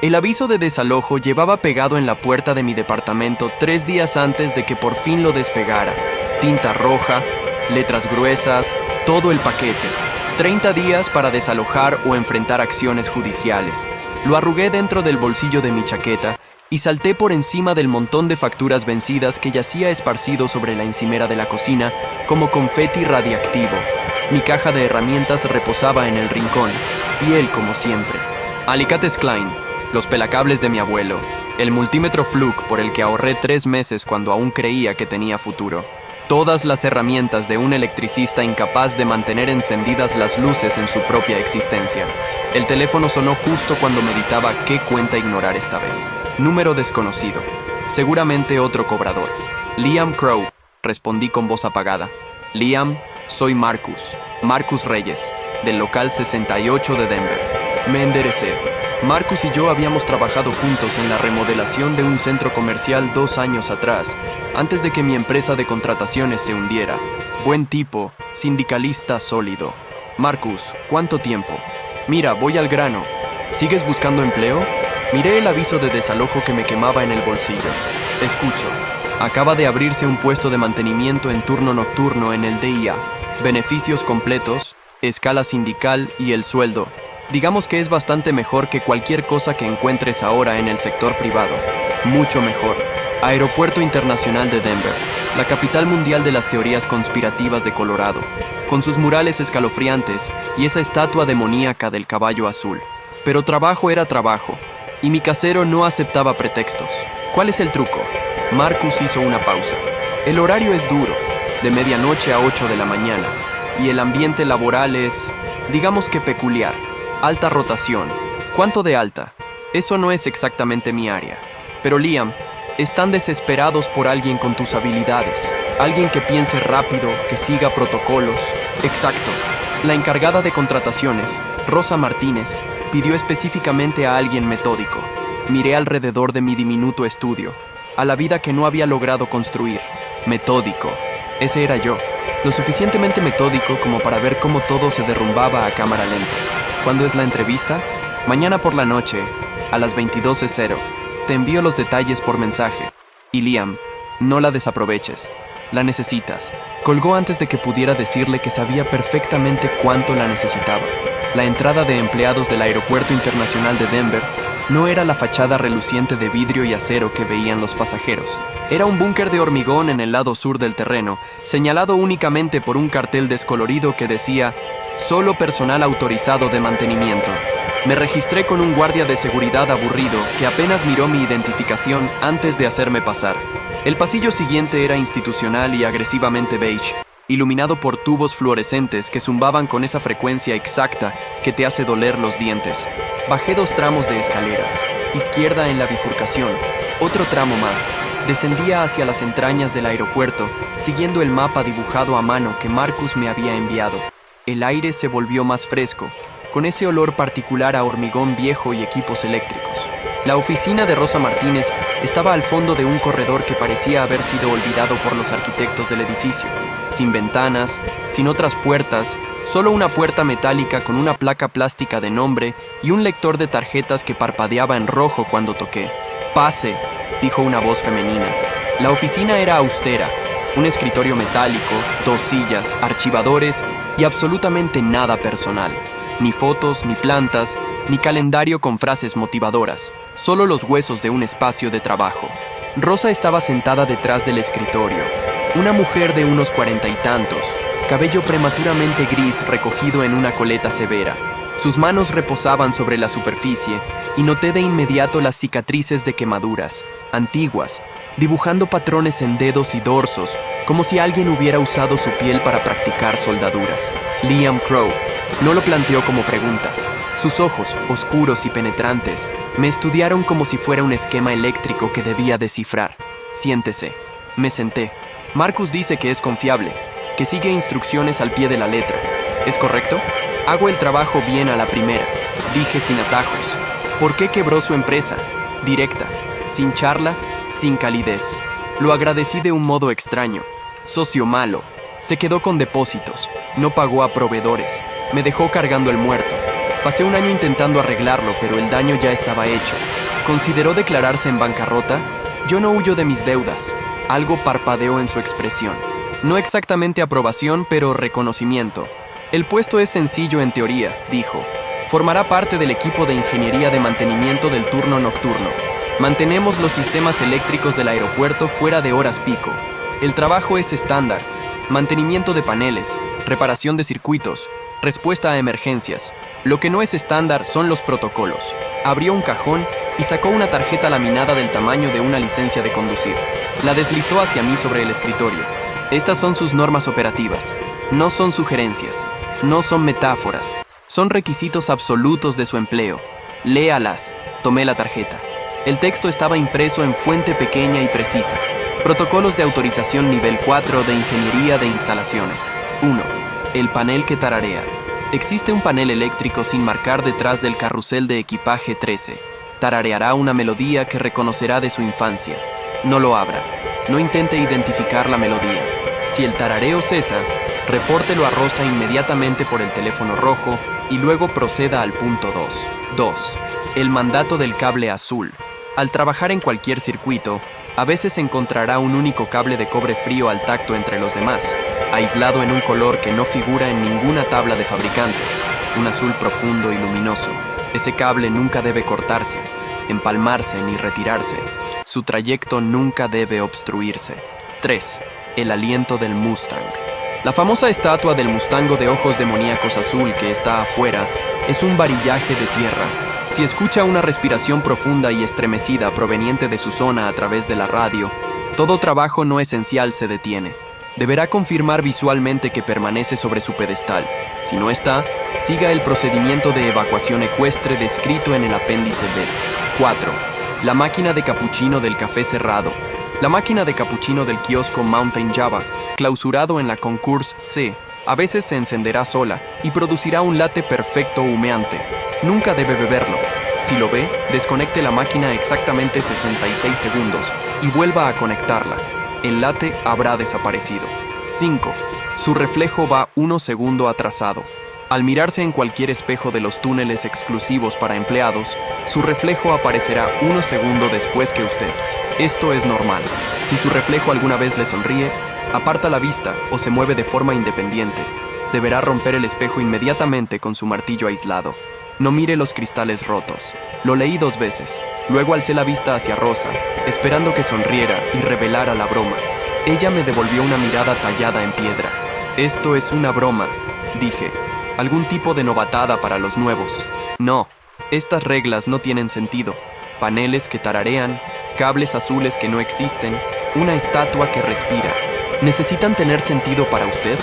El aviso de desalojo llevaba pegado en la puerta de mi departamento 3 días antes de que por fin lo despegara. Tinta roja, letras gruesas, todo el paquete. 30 días para desalojar o enfrentar acciones judiciales. Lo arrugué dentro del bolsillo de mi chaqueta y salté por encima del montón de facturas vencidas que yacía esparcido sobre la encimera de la cocina como confeti radiactivo. Mi caja de herramientas reposaba en el rincón, fiel como siempre. Alicates Klein, los pelacables de mi abuelo, el multímetro Fluke por el que ahorré 3 meses cuando aún creía que tenía futuro. Todas las herramientas de un electricista incapaz de mantener encendidas las luces en su propia existencia. El teléfono sonó justo cuando meditaba qué cuenta ignorar esta vez. Número desconocido. Seguramente otro cobrador. Liam Crow, respondí con voz apagada. Liam, soy Marcus. Marcus Reyes, del local 68 de Denver. Me enderecé. Marcus y yo habíamos trabajado juntos en la remodelación de un centro comercial 2 años atrás, antes de que mi empresa de contrataciones se hundiera. Buen tipo, sindicalista sólido. Marcus, ¿cuánto tiempo? Mira, voy al grano. ¿Sigues buscando empleo? Miré el aviso de desalojo que me quemaba en el bolsillo. Escucho. Acaba de abrirse un puesto de mantenimiento en turno nocturno en el DIA. Beneficios completos, escala sindical y el sueldo. Digamos que es bastante mejor que cualquier cosa que encuentres ahora en el sector privado. Mucho mejor. Aeropuerto Internacional de Denver, la capital mundial de las teorías conspirativas de Colorado, con sus murales escalofriantes y esa estatua demoníaca del caballo azul. Pero trabajo era trabajo, y mi casero no aceptaba pretextos. ¿Cuál es el truco? Marcus hizo una pausa. El horario es duro, de medianoche a 8 de la mañana, y el ambiente laboral es, digamos que peculiar. Alta rotación. ¿Cuánto de alta? Eso no es exactamente mi área. Pero Liam, están desesperados por alguien con tus habilidades. Alguien que piense rápido, que siga protocolos. Exacto. La encargada de contrataciones, Rosa Martínez, pidió específicamente a alguien metódico. Miré alrededor de mi diminuto estudio, a la vida que no había logrado construir. Metódico. Ese era yo. Lo suficientemente metódico como para ver cómo todo se derrumbaba a cámara lenta. ¿Cuándo es la entrevista? Mañana por la noche, a las 22:00. Te envío los detalles por mensaje. Y Liam, no la desaproveches. La necesitas. Colgó antes de que pudiera decirle que sabía perfectamente cuánto la necesitaba. La entrada de empleados del Aeropuerto Internacional de Denver no era la fachada reluciente de vidrio y acero que veían los pasajeros. Era un búnker de hormigón en el lado sur del terreno, señalado únicamente por un cartel descolorido que decía «Solo personal autorizado de mantenimiento». Me registré con un guardia de seguridad aburrido que apenas miró mi identificación antes de hacerme pasar. El pasillo siguiente era institucional y agresivamente beige, iluminado por tubos fluorescentes que zumbaban con esa frecuencia exacta que te hace doler los dientes. Bajé 2 tramos de escaleras. Izquierda en la bifurcación, otro tramo más. Descendía hacia las entrañas del aeropuerto, siguiendo el mapa dibujado a mano que Marcus me había enviado. El aire se volvió más fresco, con ese olor particular a hormigón viejo y equipos eléctricos. La oficina de Rosa Martínez estaba al fondo de un corredor que parecía haber sido olvidado por los arquitectos del edificio. Sin ventanas, sin otras puertas, solo una puerta metálica con una placa plástica de nombre y un lector de tarjetas que parpadeaba en rojo cuando toqué. «Pase», dijo una voz femenina. La oficina era austera. Un escritorio metálico, 2 sillas, archivadores y absolutamente nada personal. Ni fotos, ni plantas, ni calendario con frases motivadoras. Solo los huesos de un espacio de trabajo. Rosa estaba sentada detrás del escritorio. Una mujer de unos 40 y tantos, cabello prematuramente gris recogido en una coleta severa. Sus manos reposaban sobre la superficie y noté de inmediato las cicatrices de quemaduras, antiguas, dibujando patrones en dedos y dorsos, como si alguien hubiera usado su piel para practicar soldaduras. Liam Crow no lo planteó como pregunta. Sus ojos, oscuros y penetrantes, me estudiaron como si fuera un esquema eléctrico que debía descifrar. «Siéntese». Me senté. Marcus dice que es confiable, que sigue instrucciones al pie de la letra. ¿Es correcto? Hago el trabajo bien a la primera, dije sin atajos. ¿Por qué quebró su empresa? Directa, sin charla, sin calidez. Lo agradecí de un modo extraño. Socio malo. Se quedó con depósitos. No pagó a proveedores. Me dejó cargando el muerto. Pasé un año intentando arreglarlo, pero el daño ya estaba hecho. ¿Consideró declararse en bancarrota? Yo no huyo de mis deudas. Algo parpadeó en su expresión. No exactamente aprobación, pero reconocimiento. El puesto es sencillo en teoría, dijo. Formará parte del equipo de ingeniería de mantenimiento del turno nocturno. Mantenemos los sistemas eléctricos del aeropuerto fuera de horas pico. El trabajo es estándar. Mantenimiento de paneles, reparación de circuitos, respuesta a emergencias. Lo que no es estándar son los protocolos. Abrió un cajón y sacó una tarjeta laminada del tamaño de una licencia de conducir. La deslizó hacia mí sobre el escritorio. Estas son sus normas operativas. No son sugerencias. No son metáforas. Son requisitos absolutos de su empleo. Léalas. Tomé la tarjeta. El texto estaba impreso en fuente pequeña y precisa. Protocolos de autorización nivel 4 de ingeniería de instalaciones. 1. El panel que tararea. Existe un panel eléctrico sin marcar detrás del carrusel de equipaje 13. Tarareará una melodía que reconocerá de su infancia. No lo abra. No intente identificar la melodía. Si el tarareo cesa, repórtelo a Rosa inmediatamente por el teléfono rojo y luego proceda al punto 2. 2. El mandato del cable azul. Al trabajar en cualquier circuito, a veces encontrará un único cable de cobre frío al tacto entre los demás, aislado en un color que no figura en ninguna tabla de fabricantes, un azul profundo y luminoso. Ese cable nunca debe cortarse, empalmarse ni retirarse. Su trayecto nunca debe obstruirse. 3. El aliento del Mustang. La famosa estatua del mustango de ojos demoníacos azul que está afuera es un varillaje de tierra. Si escucha una respiración profunda y estremecida proveniente de su zona a través de la radio, todo trabajo no esencial se detiene. Deberá confirmar visualmente que permanece sobre su pedestal. Si no está, siga el procedimiento de evacuación ecuestre descrito en el apéndice B. 4. La máquina de capuchino del café cerrado. La máquina de capuchino del kiosco Mountain Java, clausurado en la Concourse C, a veces se encenderá sola y producirá un latte perfecto humeante. Nunca debe beberlo. Si lo ve, desconecte la máquina exactamente 66 segundos y vuelva a conectarla. El latte habrá desaparecido. 5. Su reflejo va 1 segundo atrasado. Al mirarse en cualquier espejo de los túneles exclusivos para empleados, su reflejo aparecerá 1 segundo después que usted. Esto es normal. Si su reflejo alguna vez le sonríe, aparta la vista o se mueve de forma independiente. Deberá romper el espejo inmediatamente con su martillo aislado. No mire los cristales rotos. Lo leí 2 veces. Luego alcé la vista hacia Rosa, esperando que sonriera y revelara la broma. Ella me devolvió una mirada tallada en piedra. Esto es una broma, dije. Algún tipo de novatada para los nuevos. No, estas reglas no tienen sentido. Paneles que tararean, cables azules que no existen, una estatua que respira. ¿Necesitan tener sentido para usted?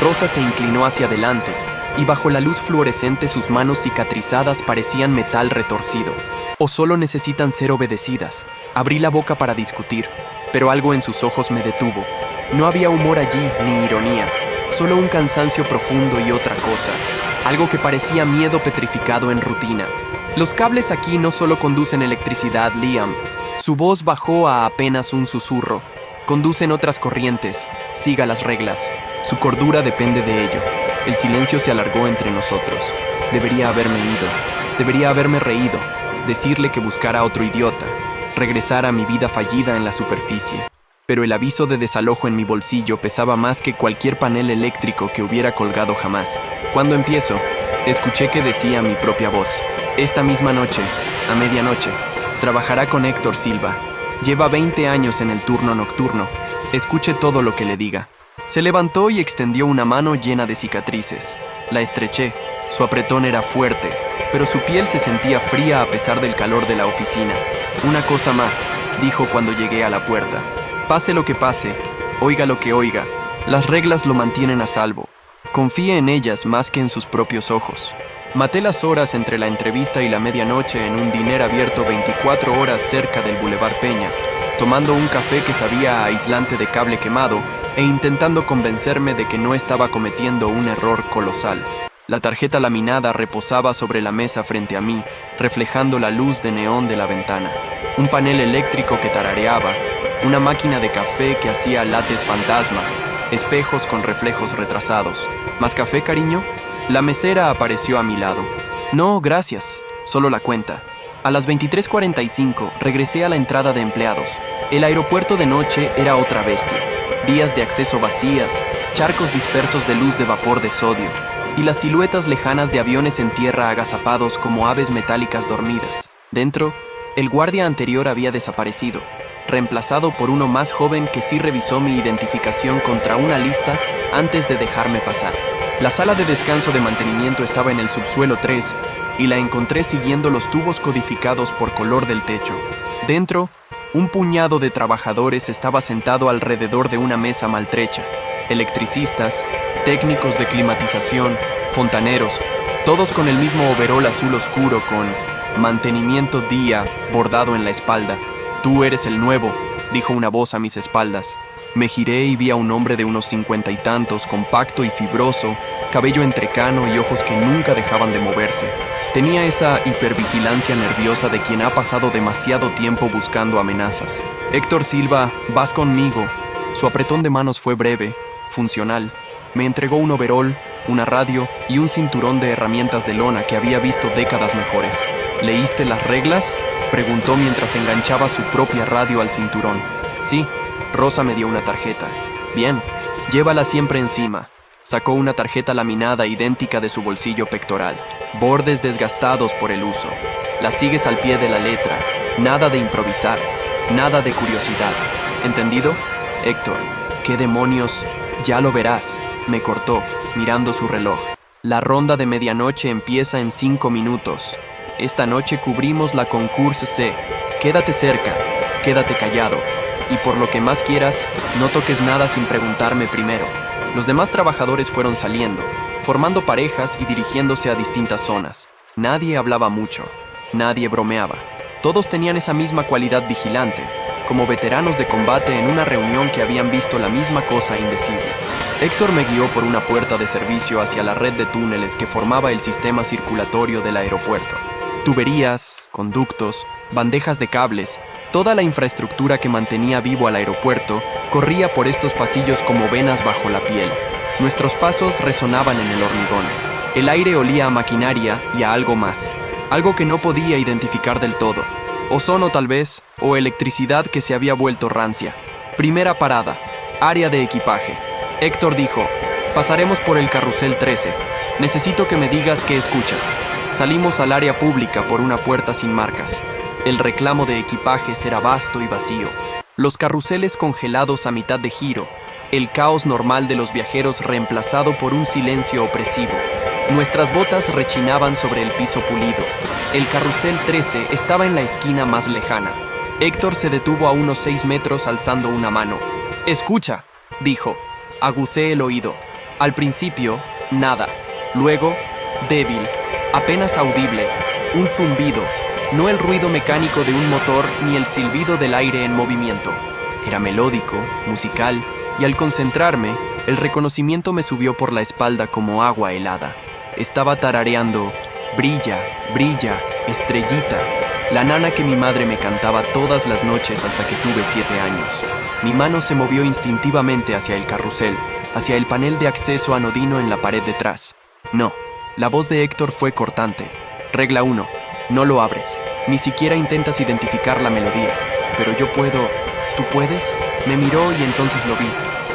Rosa se inclinó hacia adelante, y bajo la luz fluorescente sus manos cicatrizadas parecían metal retorcido. ¿O solo necesitan ser obedecidas? Abrí la boca para discutir, pero algo en sus ojos me detuvo. No había humor allí, ni ironía, solo un cansancio profundo y otra cosa, algo que parecía miedo petrificado en rutina. Los cables aquí no solo conducen electricidad, Liam. Su voz bajó a apenas un susurro. Conducen otras corrientes, siga las reglas. Su cordura depende de ello. El silencio se alargó entre nosotros. Debería haberme ido. Debería haberme reído. Decirle que buscara otro idiota. Regresar a mi vida fallida en la superficie. Pero el aviso de desalojo en mi bolsillo pesaba más que cualquier panel eléctrico que hubiera colgado jamás. Cuando empiezo, escuché que decía mi propia voz. Esta misma noche, a medianoche, trabajará con Héctor Silva. Lleva 20 años en el turno nocturno. Escuche todo lo que le diga. Se levantó y extendió una mano llena de cicatrices. La estreché. Su apretón era fuerte, pero su piel se sentía fría a pesar del calor de la oficina. Una cosa más, dijo cuando llegué a la puerta. Pase lo que pase, oiga lo que oiga, las reglas lo mantienen a salvo. Confíe en ellas más que en sus propios ojos. Maté las horas entre la entrevista y la medianoche en un diner abierto 24 horas cerca del Boulevard Peña, tomando un café que sabía a aislante de cable quemado e intentando convencerme de que no estaba cometiendo un error colosal. La tarjeta laminada reposaba sobre la mesa frente a mí, reflejando la luz de neón de la ventana. Un panel eléctrico que tarareaba, una máquina de café que hacía lates fantasma, espejos con reflejos retrasados. ¿Más café, cariño? La mesera apareció a mi lado. No, gracias. Solo la cuenta. A las 23:45 regresé a la entrada de empleados. El aeropuerto de noche era otra bestia. Vías de acceso vacías, charcos dispersos de luz de vapor de sodio y las siluetas lejanas de aviones en tierra agazapados como aves metálicas dormidas. Dentro, el guardia anterior había desaparecido, reemplazado por uno más joven que sí revisó mi identificación contra una lista antes de dejarme pasar. La sala de descanso de mantenimiento estaba en el subsuelo 3 y la encontré siguiendo los tubos codificados por color del techo. Dentro, un puñado de trabajadores estaba sentado alrededor de una mesa maltrecha. Electricistas, técnicos de climatización, fontaneros, todos con el mismo overol azul oscuro con mantenimiento día bordado en la espalda. Tú eres el nuevo, dijo una voz a mis espaldas. Me giré y vi a un hombre de unos 50 y tantos, compacto y fibroso, cabello entrecano y ojos que nunca dejaban de moverse. Tenía esa hipervigilancia nerviosa de quien ha pasado demasiado tiempo buscando amenazas. Héctor Silva, vas conmigo. Su apretón de manos fue breve, funcional. Me entregó un overol, una radio y un cinturón de herramientas de lona que había visto décadas mejores. ¿Leíste las reglas?, preguntó mientras enganchaba su propia radio al cinturón. Sí, Rosa me dio una tarjeta. Bien, llévala siempre encima. Sacó una tarjeta laminada idéntica de su bolsillo pectoral. Bordes desgastados por el uso. La sigues al pie de la letra. Nada de improvisar. Nada de curiosidad. ¿Entendido? Héctor, ¿qué demonios? Ya lo verás, me cortó, mirando su reloj. La ronda de medianoche empieza en 5 minutos. Esta noche cubrimos la Concourse C. Quédate cerca, quédate callado. Y por lo que más quieras, no toques nada sin preguntarme primero. Los demás trabajadores fueron saliendo, formando parejas y dirigiéndose a distintas zonas. Nadie hablaba mucho, nadie bromeaba. Todos tenían esa misma cualidad vigilante, como veteranos de combate en una reunión que habían visto la misma cosa indecible. Héctor me guió por una puerta de servicio hacia la red de túneles que formaba el sistema circulatorio del aeropuerto. Tuberías, conductos, bandejas de cables, toda la infraestructura que mantenía vivo al aeropuerto corría por estos pasillos como venas bajo la piel. Nuestros pasos resonaban en el hormigón. El aire olía a maquinaria y a algo más, algo que no podía identificar del todo. Ozono tal vez, o electricidad que se había vuelto rancia. Primera parada, área de equipaje. Héctor dijo, pasaremos por el carrusel 13. Necesito que me digas qué escuchas. Salimos al área pública por una puerta sin marcas. El reclamo de equipajes era vasto y vacío. Los carruseles congelados a mitad de giro. El caos normal de los viajeros reemplazado por un silencio opresivo. Nuestras botas rechinaban sobre el piso pulido. El carrusel 13 estaba en la esquina más lejana. Héctor se detuvo a unos 6 metros alzando una mano. «Escucha», dijo. Agucé el oído. Al principio, nada. Luego, débil, apenas audible, un zumbido. No el ruido mecánico de un motor ni el silbido del aire en movimiento. Era melódico, musical, y al concentrarme, el reconocimiento me subió por la espalda como agua helada. Estaba tarareando, brilla, brilla, estrellita, la nana que mi madre me cantaba todas las noches hasta que tuve 7 años. Mi mano se movió instintivamente hacia el carrusel, hacia el panel de acceso anodino en la pared detrás. No, la voz de Héctor fue cortante. Regla 1. No lo abres. Ni siquiera intentas identificar la melodía. Pero yo puedo... ¿Tú puedes? Me miró y entonces lo vi.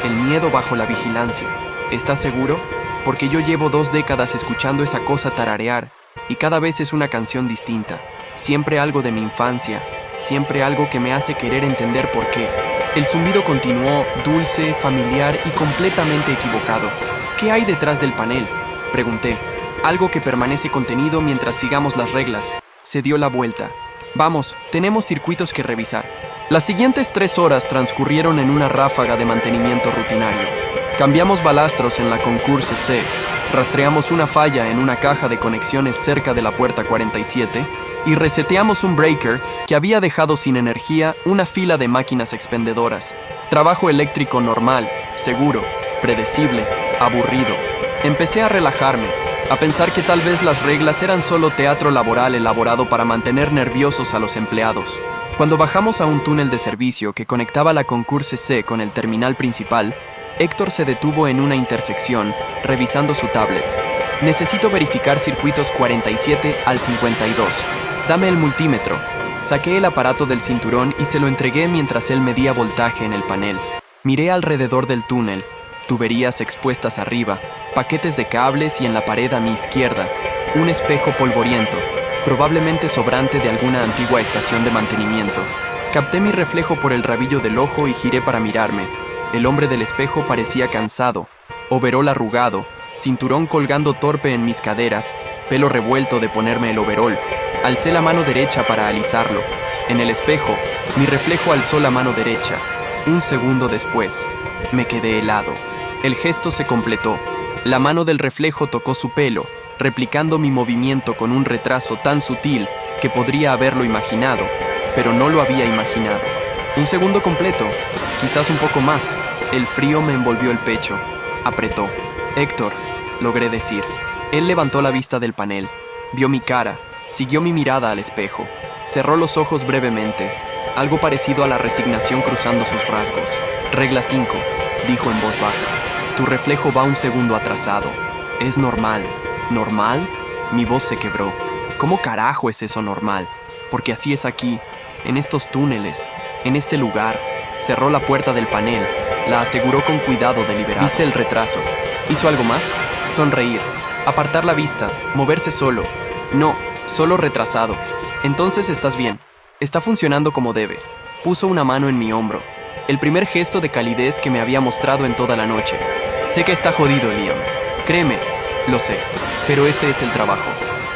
El miedo bajo la vigilancia. ¿Estás seguro? Porque yo llevo 2 décadas escuchando esa cosa tararear y cada vez es una canción distinta. Siempre algo de mi infancia. Siempre algo que me hace querer entender por qué. El zumbido continuó, dulce, familiar y completamente equivocado. ¿Qué hay detrás del panel?, pregunté. Algo que permanece contenido mientras sigamos las reglas. Se dio la vuelta. Vamos, tenemos circuitos que revisar. Las siguientes 3 horas transcurrieron en una ráfaga de mantenimiento rutinario. Cambiamos balastros en la Concourse C, rastreamos una falla en una caja de conexiones cerca de la puerta 47 y reseteamos un breaker que había dejado sin energía una fila de máquinas expendedoras. Trabajo eléctrico normal, seguro, predecible, aburrido. Empecé a relajarme, a pensar que tal vez las reglas eran solo teatro laboral elaborado para mantener nerviosos a los empleados. Cuando bajamos a un túnel de servicio que conectaba la Concourse C con el terminal principal, Héctor se detuvo en una intersección, revisando su tablet. Necesito verificar circuitos 47 al 52. Dame el multímetro. Saqué el aparato del cinturón y se lo entregué mientras él medía voltaje en el panel. Miré alrededor del túnel, tuberías expuestas arriba, paquetes de cables y en la pared a mi izquierda, un espejo polvoriento, probablemente sobrante de alguna antigua estación de mantenimiento. Capté mi reflejo por el rabillo del ojo y giré para mirarme. El hombre del espejo parecía cansado, overol arrugado, cinturón colgando torpe en mis caderas, pelo revuelto de ponerme el overol. Alcé la mano derecha para alisarlo. En el espejo, mi reflejo alzó la mano derecha. Un segundo después, me quedé helado. El gesto se completó. La mano del reflejo tocó su pelo, replicando mi movimiento con un retraso tan sutil que podría haberlo imaginado, pero no lo había imaginado. Un segundo completo, quizás un poco más. El frío me envolvió el pecho. Apretó. Héctor, logré decir. Él levantó la vista del panel, vio mi cara, siguió mi mirada al espejo, cerró los ojos brevemente, algo parecido a la resignación cruzando sus rasgos. Regla 5, dijo en voz baja. Tu reflejo va un segundo atrasado. Es normal. ¿Normal? Mi voz se quebró. ¿Cómo carajo es eso normal? Porque así es aquí, en estos túneles, en este lugar. Cerró la puerta del panel, la aseguró con cuidado deliberado. ¿Viste el retraso? ¿Hizo algo más? Sonreír, apartar la vista, moverse solo. No, solo retrasado. Entonces estás bien. Está funcionando como debe. Puso una mano en mi hombro. El primer gesto de calidez que me había mostrado en toda la noche. Sé que está jodido, Liam. Créeme, lo sé. Pero este es el trabajo.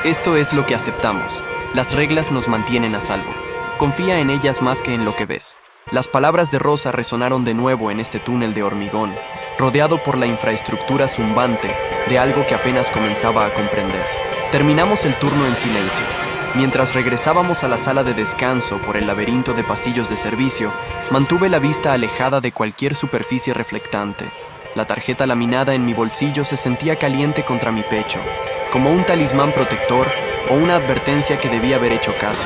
Esto es lo que aceptamos. Las reglas nos mantienen a salvo. Confía en ellas más que en lo que ves. Las palabras de Rosa resonaron de nuevo en este túnel de hormigón, rodeado por la infraestructura zumbante de algo que apenas comenzaba a comprender. Terminamos el turno en silencio. Mientras regresábamos a la sala de descanso por el laberinto de pasillos de servicio, mantuve la vista alejada de cualquier superficie reflectante. La tarjeta laminada en mi bolsillo se sentía caliente contra mi pecho, como un talismán protector o una advertencia que debía haber hecho caso.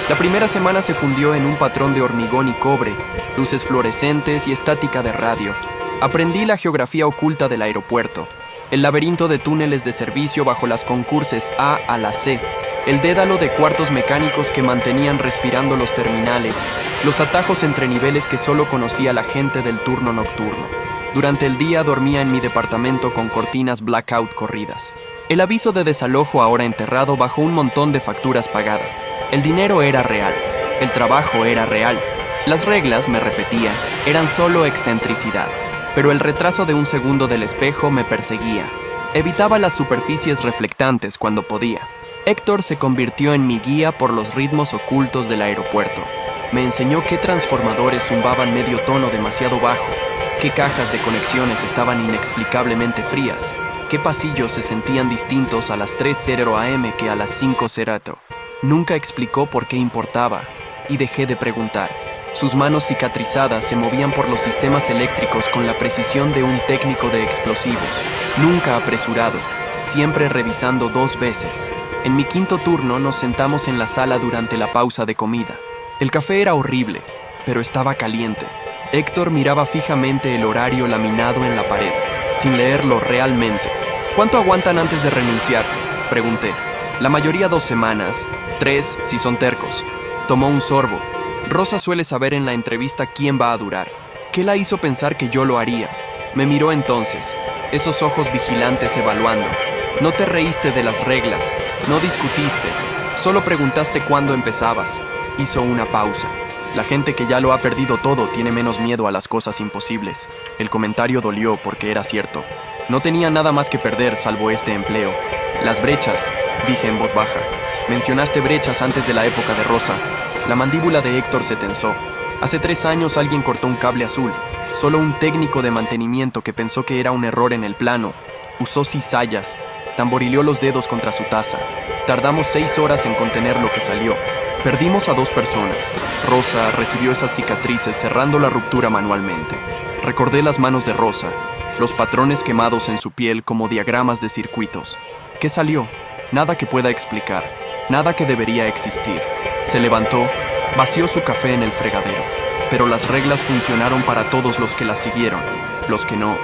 La primera semana se fundió en un patrón de hormigón y cobre, luces fluorescentes y estática de radio. Aprendí la geografía oculta del aeropuerto, el laberinto de túneles de servicio bajo las concurses A a la C, el dédalo de cuartos mecánicos que mantenían respirando los terminales, los atajos entre niveles que solo conocía la gente del turno nocturno. Durante el día dormía en mi departamento con cortinas blackout corridas. El aviso de desalojo ahora enterrado bajo un montón de facturas pagadas. El dinero era real, el trabajo era real. Las reglas, me repetía, eran solo excentricidad. Pero el retraso de un segundo del espejo me perseguía. Evitaba las superficies reflectantes cuando podía. Héctor se convirtió en mi guía por los ritmos ocultos del aeropuerto. Me enseñó qué transformadores zumbaban medio tono demasiado bajo, qué cajas de conexiones estaban inexplicablemente frías, qué pasillos se sentían distintos a las 3:00 AM que a las 5:00. Nunca explicó por qué importaba, y dejé de preguntar. Sus manos cicatrizadas se movían por los sistemas eléctricos con la precisión de un técnico de explosivos, nunca apresurado, siempre revisando 2 veces. En mi quinto turno nos sentamos en la sala durante la pausa de comida. El café era horrible, pero estaba caliente. Héctor miraba fijamente el horario laminado en la pared, sin leerlo realmente. ¿Cuánto aguantan antes de renunciar?, pregunté. La mayoría 2 semanas, 3 si son tercos. Tomó un sorbo. Rosa suele saber en la entrevista quién va a durar. ¿Qué la hizo pensar que yo lo haría? Me miró entonces, esos ojos vigilantes evaluando. No te reíste de las reglas, no discutiste, solo preguntaste cuándo empezabas. Hizo una pausa. La gente que ya lo ha perdido todo tiene menos miedo a las cosas imposibles. El comentario dolió porque era cierto. No tenía nada más que perder salvo este empleo. Las brechas, dije en voz baja. Mencionaste brechas antes de la época de Rosa. La mandíbula de Héctor se tensó. Hace 3 años alguien cortó un cable azul. Solo un técnico de mantenimiento que pensó que era un error en el plano. Usó cizallas. Tamborileó los dedos contra su taza. Tardamos 6 horas en contener lo que salió. Perdimos a 2 personas. Rosa recibió esas cicatrices cerrando la ruptura manualmente. Recordé las manos de Rosa, los patrones quemados en su piel como diagramas de circuitos. ¿Qué salió? Nada que pueda explicar. Nada que debería existir. Se levantó, vació su café en el fregadero. Pero las reglas funcionaron para todos los que las siguieron. Los que no,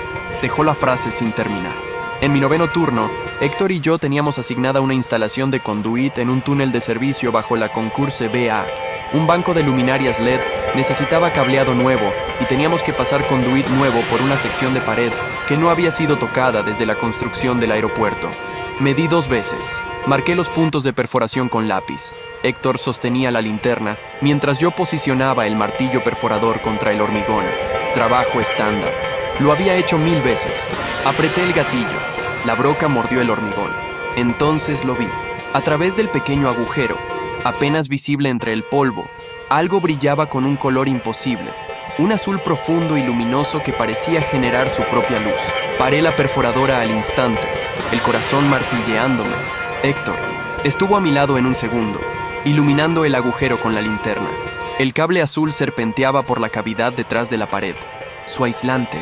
dejó la frase sin terminar. En mi 9º turno, Héctor y yo teníamos asignada una instalación de conduit en un túnel de servicio bajo la Concourse BA. Un banco de luminarias LED necesitaba cableado nuevo y teníamos que pasar conduit nuevo por una sección de pared que no había sido tocada desde la construcción del aeropuerto. Medí 2 veces. Marqué los puntos de perforación con lápiz. Héctor sostenía la linterna mientras yo posicionaba el martillo perforador contra el hormigón. Trabajo estándar. Lo había hecho 1000 veces. Apreté el gatillo. La broca mordió el hormigón. Entonces lo vi. A través del pequeño agujero, apenas visible entre el polvo, algo brillaba con un color imposible. Un azul profundo y luminoso que parecía generar su propia luz. Paré la perforadora al instante, el corazón martilleándome. Héctor estuvo a mi lado en un segundo, iluminando el agujero con la linterna. El cable azul serpenteaba por la cavidad detrás de la pared. Su aislante,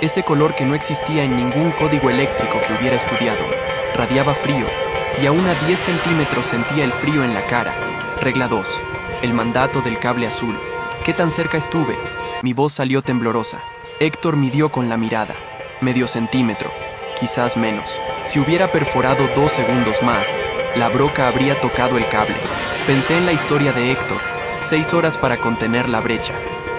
ese color que no existía en ningún código eléctrico que hubiera estudiado, radiaba frío, y aún a 10 centímetros sentía el frío en la cara. Regla 2. El mandato del cable azul. ¿Qué tan cerca estuve? Mi voz salió temblorosa. Héctor midió con la mirada. Medio centímetro, quizás menos. Si hubiera perforado 2 segundos más, la broca habría tocado el cable. Pensé en la historia de Héctor. 6 horas para contener la brecha.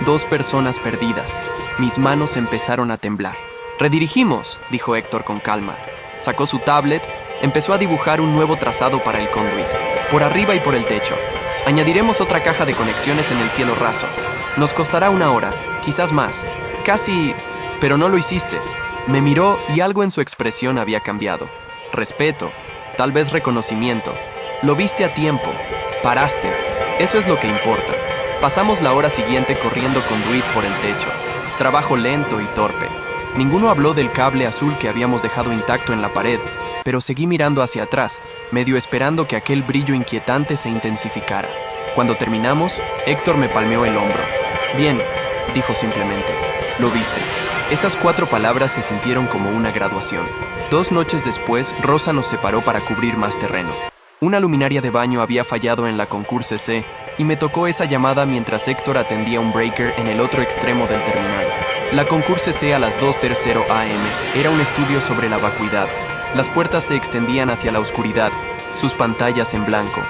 2 personas perdidas. Mis manos empezaron a temblar. «Redirigimos», dijo Héctor con calma. Sacó su tablet, empezó a dibujar un nuevo trazado para el conduit, por arriba y por el techo. Añadiremos otra caja de conexiones en el cielo raso. Nos costará 1 hora, quizás más. Casi... Pero no lo hiciste. Me miró y algo en su expresión había cambiado. Respeto, tal vez reconocimiento. Lo viste a tiempo. Paraste. Eso es lo que importa. Pasamos la hora siguiente corriendo conduit por el techo. Trabajo lento y torpe. Ninguno habló del cable azul que habíamos dejado intacto en la pared, pero seguí mirando hacia atrás, medio esperando que aquel brillo inquietante se intensificara. Cuando terminamos, Héctor me palmeó el hombro. «Bien», dijo simplemente. «Lo viste». Esas 4 palabras se sintieron como una graduación. 2 noches después, Rosa nos separó para cubrir más terreno. Una luminaria de baño había fallado en la Concourse C y me tocó esa llamada mientras Héctor atendía un breaker en el otro extremo del terminal. La Concourse C a las 2:00 am era un estudio sobre la vacuidad. Las puertas se extendían hacia la oscuridad, sus pantallas en blanco.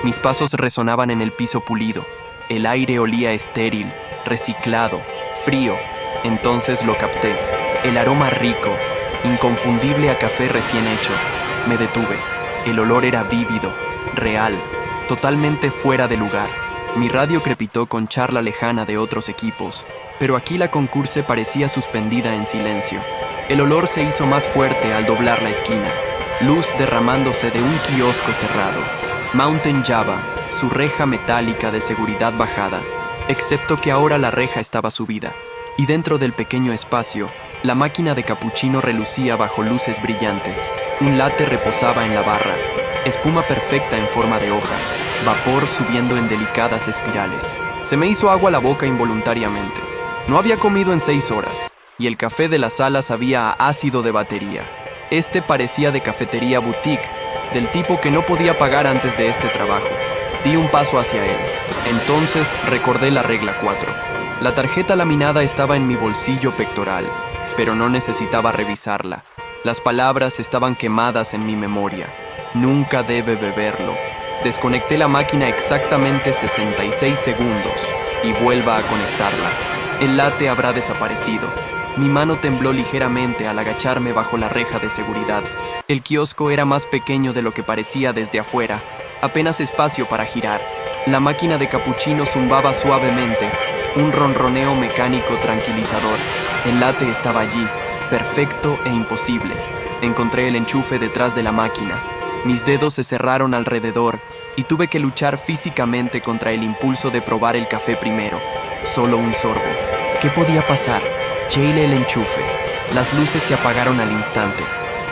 Mis pasos resonaban en el piso pulido. El aire olía estéril, reciclado, frío. Entonces lo capté. El aroma rico, inconfundible a café recién hecho. Me detuve. El olor era vívido, real, totalmente fuera de lugar. Mi radio crepitó con charla lejana de otros equipos, pero aquí la Concourse parecía suspendida en silencio. El olor se hizo más fuerte al doblar la esquina. Luz derramándose de un kiosco cerrado. Mountain Java, su reja metálica de seguridad bajada, excepto que ahora la reja estaba subida. Y dentro del pequeño espacio, la máquina de capuchino relucía bajo luces brillantes. Un latte reposaba en la barra, espuma perfecta en forma de hoja, vapor subiendo en delicadas espirales. Se me hizo agua la boca involuntariamente. No había comido en 6 horas, y el café de la sala sabía a ácido de batería. Este parecía de cafetería boutique, del tipo que no podía pagar antes de este trabajo. Di un paso hacia él. Entonces recordé la regla 4. La tarjeta laminada estaba en mi bolsillo pectoral, pero no necesitaba revisarla. Las palabras estaban quemadas en mi memoria. Nunca debe beberlo. Desconecté la máquina exactamente 66 segundos y vuelva a conectarla. El latte habrá desaparecido. Mi mano tembló ligeramente al agacharme bajo la reja de seguridad. El kiosco era más pequeño de lo que parecía desde afuera. Apenas espacio para girar. La máquina de capuchino zumbaba suavemente. Un ronroneo mecánico tranquilizador. El latte estaba allí, perfecto e imposible. Encontré el enchufe detrás de la máquina. Mis dedos se cerraron alrededor y tuve que luchar físicamente contra el impulso de probar el café primero. Solo un sorbo. ¿Qué podía pasar? Yale el enchufe. Las luces se apagaron al instante.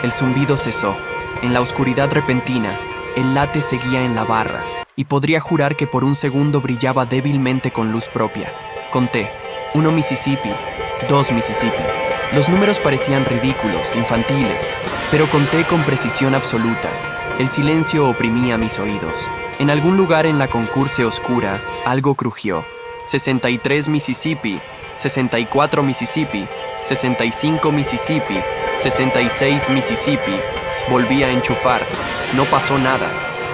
El zumbido cesó. En la oscuridad repentina, el latte seguía en la barra, y podría jurar que por un segundo brillaba débilmente con luz propia. Conté. 1 Mississippi, 2 Mississippi. Los números parecían ridículos, infantiles, pero conté con precisión absoluta. El silencio oprimía mis oídos. En algún lugar en la Concourse oscura, algo crujió. 63 Mississippi, 64 Mississippi, 65 Mississippi, 66 Mississippi, Volví a enchufar. No pasó nada.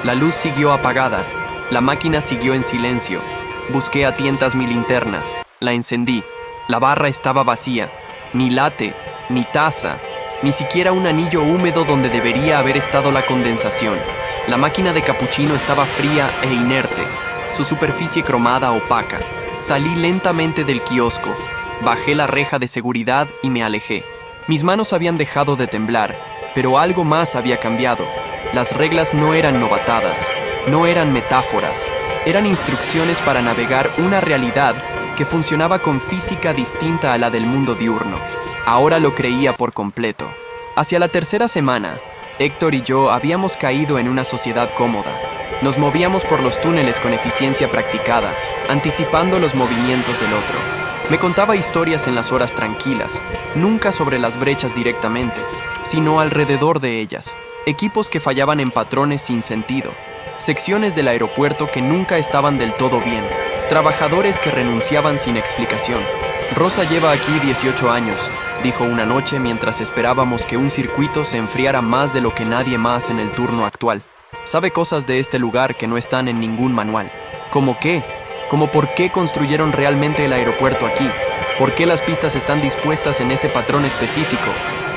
La luz siguió apagada. La máquina siguió en silencio. Busqué a tientas mi linterna. La encendí. La barra estaba vacía. Ni late, ni taza, ni siquiera un anillo húmedo donde debería haber estado la condensación. La máquina de capuchino estaba fría e inerte, su superficie cromada opaca. Salí lentamente del kiosco. Bajé la reja de seguridad y me alejé. Mis manos habían dejado de temblar, pero algo más había cambiado. Las reglas no eran novatadas, no eran metáforas, eran instrucciones para navegar una realidad que funcionaba con física distinta a la del mundo diurno. Ahora lo creía por completo. Hacia la tercera semana, Héctor y yo habíamos caído en una sociedad cómoda. Nos movíamos por los túneles con eficiencia practicada, anticipando los movimientos del otro. Me contaba historias en las horas tranquilas, nunca sobre las brechas directamente, sino alrededor de ellas. Equipos que fallaban en patrones sin sentido, secciones del aeropuerto que nunca estaban del todo bien, trabajadores que renunciaban sin explicación. Rosa lleva aquí 18 años, dijo una noche mientras esperábamos que un circuito se enfriara más de lo que nadie más en el turno actual. Sabe cosas de este lugar que no están en ningún manual. ¿Cómo qué? Como por qué construyeron realmente el aeropuerto aquí, por qué las pistas están dispuestas en ese patrón específico,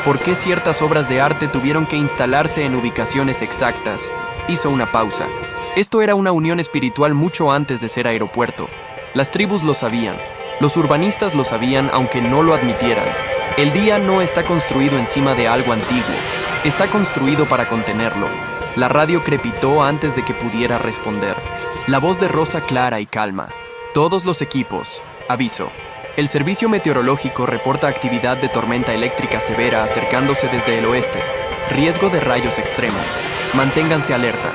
por qué ciertas obras de arte tuvieron que instalarse en ubicaciones exactas. Hizo una pausa. Esto era una unión espiritual mucho antes de ser aeropuerto. Las tribus lo sabían, los urbanistas lo sabían aunque no lo admitieran. El día no está construido encima de algo antiguo, está construido para contenerlo. La radio crepitó antes de que pudiera responder. La voz de Rosa clara y calma. Todos los equipos. Aviso. El servicio meteorológico reporta actividad de tormenta eléctrica severa acercándose desde el oeste. Riesgo de rayos extremo. Manténganse alerta.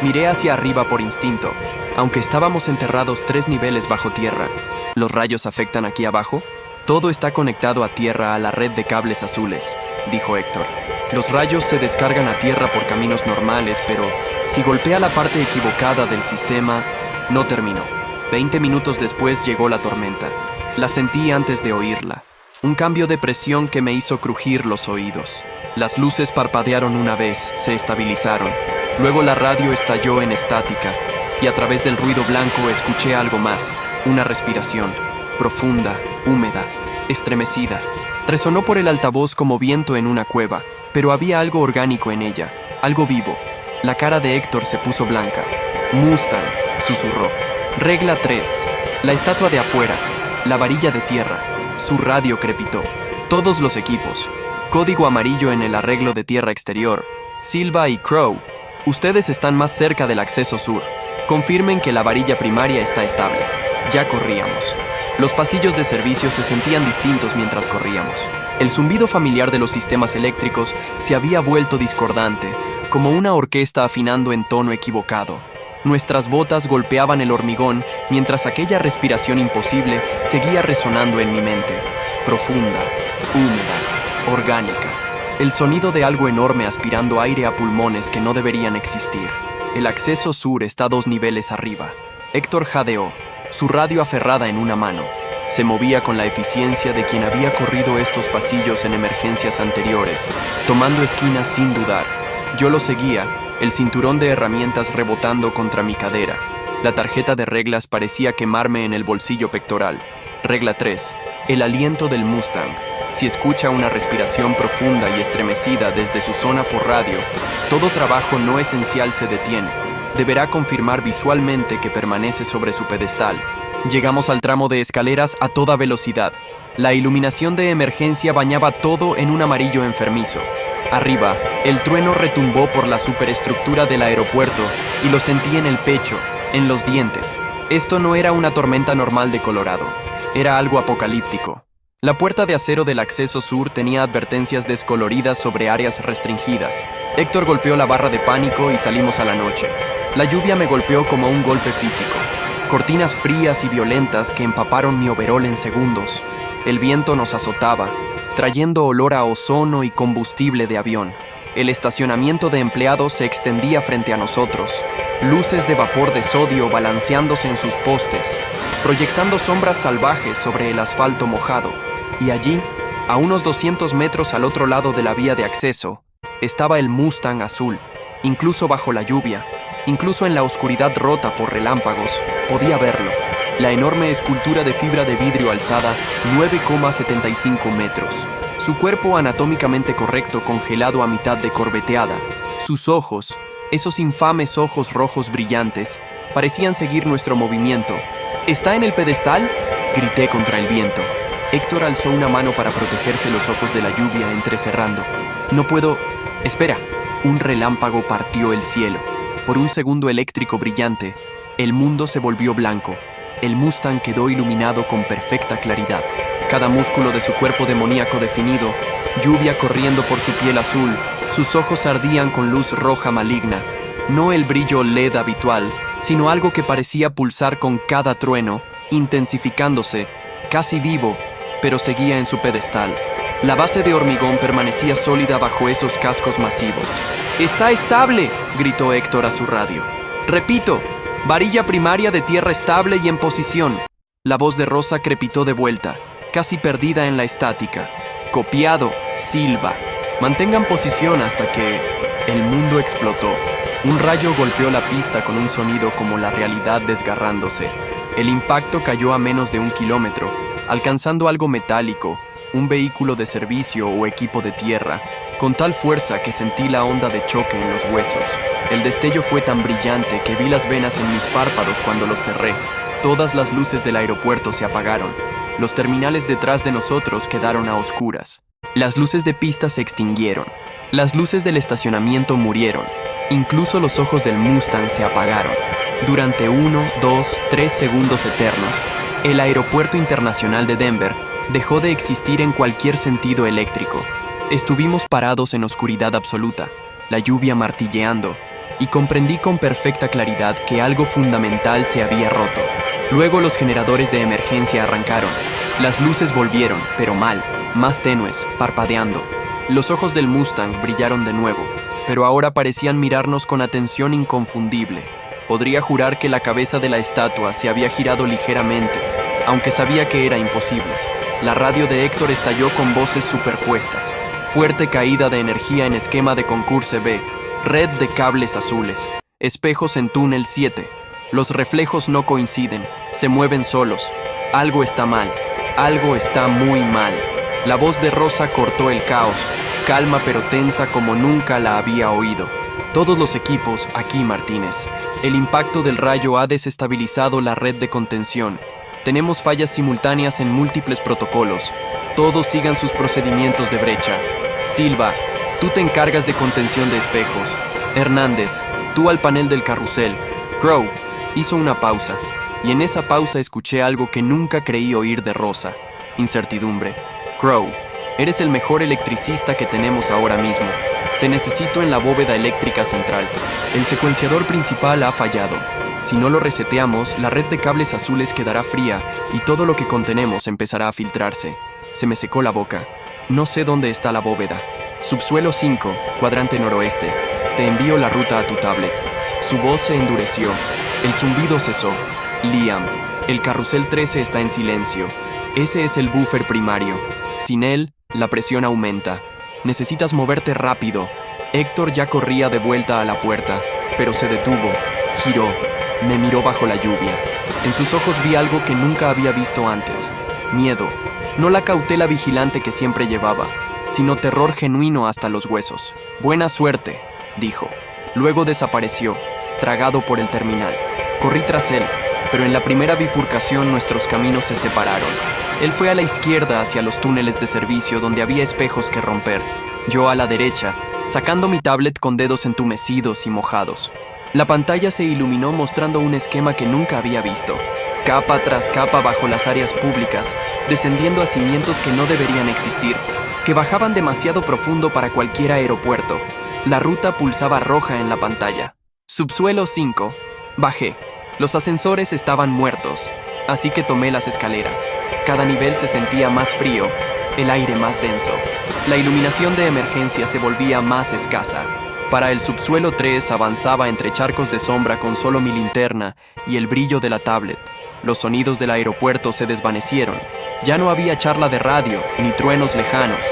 Miré hacia arriba por instinto. Aunque estábamos enterrados 3 niveles bajo tierra, ¿los rayos afectan aquí abajo? Todo está conectado a tierra a la red de cables azules, dijo Héctor. Los rayos se descargan a tierra por caminos normales, pero si golpea la parte equivocada del sistema, no terminó. 20 minutos después llegó la tormenta. La sentí antes de oírla. Un cambio de presión que me hizo crujir los oídos. Las luces parpadearon una vez, se estabilizaron. Luego la radio estalló en estática, y a través del ruido blanco escuché algo más. Una respiración, profunda, húmeda, estremecida. Resonó por el altavoz como viento en una cueva, pero había algo orgánico en ella, algo vivo. La cara de Héctor se puso blanca. Mustang, susurró. Regla 3. La estatua de afuera, la varilla de tierra. Su radio crepitó. Todos los equipos. Código amarillo en el arreglo de tierra exterior. Silva y Crow, ustedes están más cerca del acceso sur. Confirmen que la varilla primaria está estable. Ya corríamos. Los pasillos de servicio se sentían distintos mientras corríamos. El zumbido familiar de los sistemas eléctricos se había vuelto discordante, como una orquesta afinando en tono equivocado. Nuestras botas golpeaban el hormigón mientras aquella respiración imposible seguía resonando en mi mente. Profunda, húmeda, orgánica. El sonido de algo enorme aspirando aire a pulmones que no deberían existir. El acceso sur está 2 niveles arriba. Héctor jadeó, su radio aferrada en una mano. Se movía con la eficiencia de quien había corrido estos pasillos en emergencias anteriores, tomando esquinas sin dudar. Yo lo seguía, el cinturón de herramientas rebotando contra mi cadera. La tarjeta de reglas parecía quemarme en el bolsillo pectoral. Regla 3. El aliento del Mustang. Si escucha una respiración profunda y estremecida desde su zona por radio, todo trabajo no esencial se detiene. Deberá confirmar visualmente que permanece sobre su pedestal. Llegamos al tramo de escaleras a toda velocidad. La iluminación de emergencia bañaba todo en un amarillo enfermizo. Arriba, el trueno retumbó por la superestructura del aeropuerto y lo sentí en el pecho, en los dientes. Esto no era una tormenta normal de Colorado. Era algo apocalíptico. La puerta de acero del acceso sur tenía advertencias descoloridas sobre áreas restringidas. Héctor golpeó la barra de pánico y salimos a la noche. La lluvia me golpeó como un golpe físico. Cortinas frías y violentas que empaparon mi overol en segundos. El viento nos azotaba, trayendo olor a ozono y combustible de avión. El estacionamiento de empleados se extendía frente a nosotros. Luces de vapor de sodio balanceándose en sus postes, proyectando sombras salvajes sobre el asfalto mojado. Y allí, a unos 200 metros al otro lado de la vía de acceso, estaba el Mustang azul. Incluso bajo la lluvia, incluso en la oscuridad rota por relámpagos, podía verlo. La enorme escultura de fibra de vidrio alzada 9,75 metros. Su cuerpo anatómicamente correcto congelado a mitad de corbeteada. Sus ojos, esos infames ojos rojos brillantes, parecían seguir nuestro movimiento. ¿Está en el pedestal?, grité contra el viento. Héctor alzó una mano para protegerse los ojos de la lluvia entrecerrando. No puedo... Espera. Un relámpago partió el cielo. Por un segundo eléctrico brillante, el mundo se volvió blanco. El Mustang quedó iluminado con perfecta claridad. Cada músculo de su cuerpo demoníaco definido, lluvia corriendo por su piel azul, sus ojos ardían con luz roja maligna. No el brillo LED habitual, sino algo que parecía pulsar con cada trueno, intensificándose, casi vivo, pero seguía en su pedestal. La base de hormigón permanecía sólida bajo esos cascos masivos. «¡Está estable!», gritó Héctor a su radio. «Repito, varilla primaria de tierra estable y en posición». La voz de Rosa crepitó de vuelta, casi perdida en la estática. «Copiado, Silva. Mantengan posición hasta que...». El mundo explotó. Un rayo golpeó la pista con un sonido como la realidad desgarrándose. El impacto cayó a menos de 1 kilómetro, alcanzando algo metálico, un vehículo de servicio o equipo de tierra, con tal fuerza que sentí la onda de choque en los huesos. El destello fue tan brillante que vi las venas en mis párpados cuando los cerré. Todas las luces del aeropuerto se apagaron. Los terminales detrás de nosotros quedaron a oscuras. Las luces de pista se extinguieron. Las luces del estacionamiento murieron. Incluso los ojos del Mustang se apagaron. Durante 1, 2, 3 segundos eternos, el Aeropuerto Internacional de Denver dejó de existir en cualquier sentido eléctrico. Estuvimos parados en oscuridad absoluta, la lluvia martilleando, y comprendí con perfecta claridad que algo fundamental se había roto. Luego los generadores de emergencia arrancaron. Las luces volvieron, pero mal, más tenues, parpadeando. Los ojos del Mustang brillaron de nuevo, pero ahora parecían mirarnos con atención inconfundible. Podría jurar que la cabeza de la estatua se había girado ligeramente, aunque sabía que era imposible. La radio de Héctor estalló con voces superpuestas. Fuerte caída de energía en esquema de concurso B. Red de cables azules. Espejos en túnel 7. Los reflejos no coinciden. Se mueven solos. Algo está mal. Algo está muy mal. La voz de Rosa cortó el caos. Calma pero tensa como nunca la había oído. Todos los equipos, aquí Martínez. El impacto del rayo ha desestabilizado la red de contención. Tenemos fallas simultáneas en múltiples protocolos. Todos sigan sus procedimientos de brecha. Silva, tú te encargas de contención de espejos. Hernández, tú al panel del carrusel. Crow hizo una pausa, y en esa pausa escuché algo que nunca creí oír de Rosa. Incertidumbre. Crow, eres el mejor electricista que tenemos ahora mismo. Te necesito en la bóveda eléctrica central. El secuenciador principal ha fallado. Si no lo reseteamos, la red de cables azules quedará fría y todo lo que contenemos empezará a filtrarse. Se me secó la boca. No sé dónde está la bóveda. Subsuelo 5, cuadrante noroeste. Te envío la ruta a tu tablet. Su voz se endureció. El zumbido cesó. Liam, el carrusel 13 está en silencio. Ese es el buffer primario. Sin él, la presión aumenta. Necesitas moverte rápido. Héctor ya corría de vuelta a la puerta, pero se detuvo, giró, me miró bajo la lluvia. En sus ojos vi algo que nunca había visto antes. Miedo. No la cautela vigilante que siempre llevaba, sino terror genuino hasta los huesos. Buena suerte, dijo. Luego desapareció, tragado por el terminal. Corrí tras él, pero en la primera bifurcación nuestros caminos se separaron. Él fue a la izquierda hacia los túneles de servicio donde había espejos que romper. Yo a la derecha, sacando mi tablet con dedos entumecidos y mojados. La pantalla se iluminó mostrando un esquema que nunca había visto. Capa tras capa bajo las áreas públicas, descendiendo a cimientos que no deberían existir, que bajaban demasiado profundo para cualquier aeropuerto. La ruta pulsaba roja en la pantalla. Subsuelo 5. Bajé. Los ascensores estaban muertos, así que tomé las escaleras. Cada nivel se sentía más frío, el aire más denso. La iluminación de emergencia se volvía más escasa. Para el subsuelo 3 avanzaba entre charcos de sombra con solo mi linterna y el brillo de la tablet. Los sonidos del aeropuerto se desvanecieron. Ya no había charla de radio, ni truenos lejanos.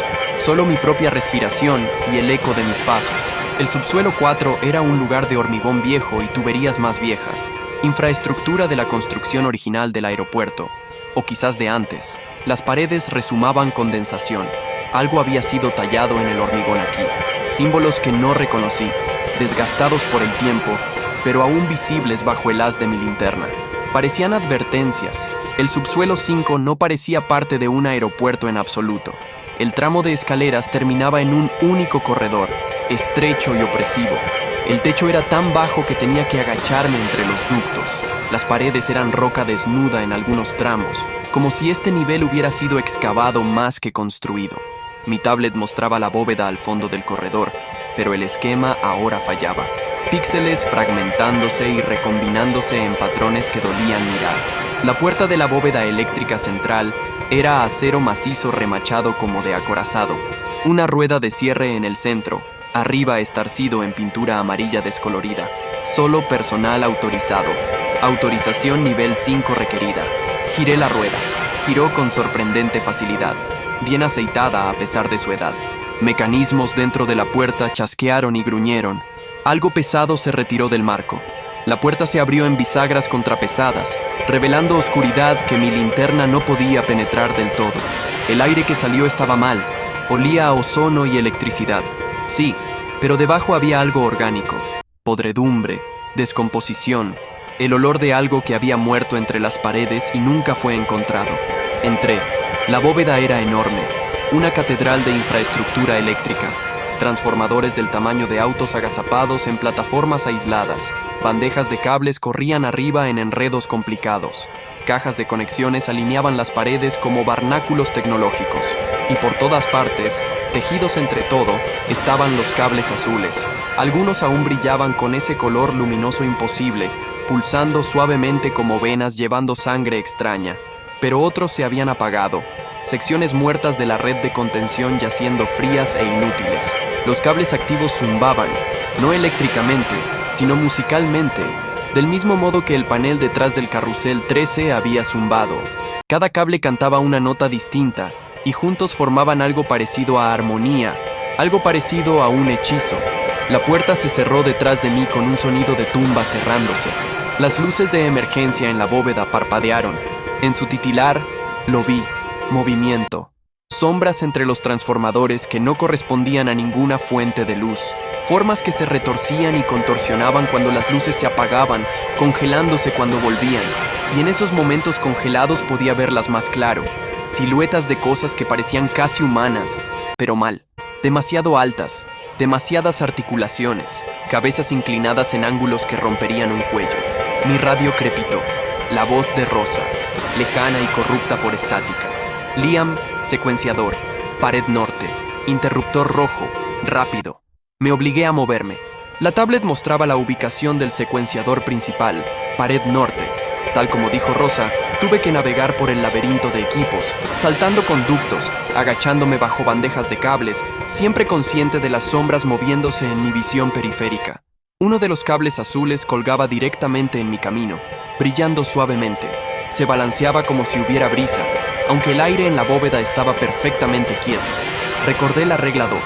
solo mi propia respiración y el eco de mis pasos. El subsuelo 4 era un lugar de hormigón viejo y tuberías más viejas, infraestructura de la construcción original del aeropuerto, o quizás de antes. Las paredes resumaban condensación. Algo había sido tallado en el hormigón aquí. Símbolos que no reconocí, desgastados por el tiempo, pero aún visibles bajo el haz de mi linterna. Parecían advertencias. El subsuelo 5 no parecía parte de un aeropuerto en absoluto. El tramo de escaleras terminaba en un único corredor, estrecho y opresivo. El techo era tan bajo que tenía que agacharme entre los ductos. Las paredes eran roca desnuda en algunos tramos, como si este nivel hubiera sido excavado más que construido. Mi tablet mostraba la bóveda al fondo del corredor, pero el esquema ahora fallaba. Píxeles fragmentándose y recombinándose en patrones que dolían mirar. La puerta de la bóveda eléctrica central era acero macizo remachado como de acorazado. Una rueda de cierre en el centro, arriba estarcido en pintura amarilla descolorida. Solo personal autorizado. Autorización nivel 5 requerida. Giré la rueda. Giró con sorprendente facilidad, bien aceitada a pesar de su edad. Mecanismos dentro de la puerta chasquearon y gruñeron. Algo pesado se retiró del marco. La puerta se abrió en bisagras contrapesadas, revelando oscuridad que mi linterna no podía penetrar del todo. El aire que salió estaba mal. Olía a ozono y electricidad. Sí, pero debajo había algo orgánico. Podredumbre, descomposición, el olor de algo que había muerto entre las paredes y nunca fue encontrado. Entré. La bóveda era enorme, una catedral de infraestructura eléctrica, transformadores del tamaño de autos agazapados en plataformas aisladas, bandejas de cables corrían arriba en enredos complicados, cajas de conexiones alineaban las paredes como barnáculos tecnológicos, y por todas partes, tejidos entre todo, estaban los cables azules. Algunos aún brillaban con ese color luminoso imposible, pulsando suavemente como venas llevando sangre extraña, pero otros se habían apagado, secciones muertas de la red de contención yaciendo frías e inútiles. Los cables activos zumbaban, no eléctricamente, sino musicalmente, del mismo modo que el panel detrás del carrusel 13 había zumbado. Cada cable cantaba una nota distinta, y juntos formaban algo parecido a armonía, algo parecido a un hechizo. La puerta se cerró detrás de mí con un sonido de tumba cerrándose. Las luces de emergencia en la bóveda parpadearon. En su titilar, lo vi. Movimiento. Sombras entre los transformadores que no correspondían a ninguna fuente de luz. Formas que se retorcían y contorsionaban cuando las luces se apagaban, congelándose cuando volvían. Y en esos momentos congelados podía verlas más claro. Siluetas de cosas que parecían casi humanas, pero mal. Demasiado altas, demasiadas articulaciones, cabezas inclinadas en ángulos que romperían un cuello. Mi radio crepitó. La voz de Rosa, lejana y corrupta por estática. Liam, secuenciador. Pared norte. Interruptor rojo. Rápido. Me obligué a moverme. La tablet mostraba la ubicación del secuenciador principal. Pared norte. Tal como dijo Rosa, tuve que navegar por el laberinto de equipos, saltando conductos, agachándome bajo bandejas de cables, siempre consciente de las sombras moviéndose en mi visión periférica. Uno de los cables azules colgaba directamente en mi camino, brillando suavemente. Se balanceaba como si hubiera brisa, aunque el aire en la bóveda estaba perfectamente quieto. Recordé la regla 2.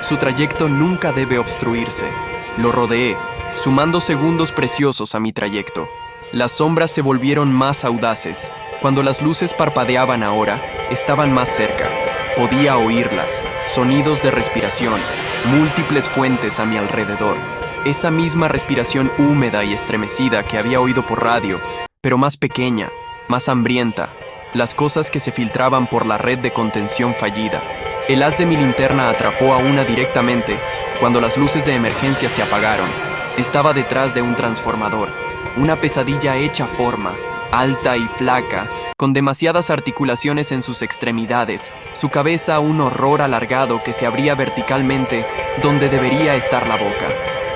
Su trayecto nunca debe obstruirse. Lo rodeé, sumando segundos preciosos a mi trayecto. Las sombras se volvieron más audaces. Cuando las luces parpadeaban ahora, estaban más cerca. Podía oírlas. Sonidos de respiración. Múltiples fuentes a mi alrededor. Esa misma respiración húmeda y estremecida que había oído por radio, pero más pequeña, más hambrienta. Las cosas que se filtraban por la red de contención fallida. El haz de mi linterna atrapó a una directamente cuando las luces de emergencia se apagaron. Estaba detrás de un transformador. Una pesadilla hecha forma, alta y flaca, con demasiadas articulaciones en sus extremidades, su cabeza un horror alargado que se abría verticalmente donde debería estar la boca.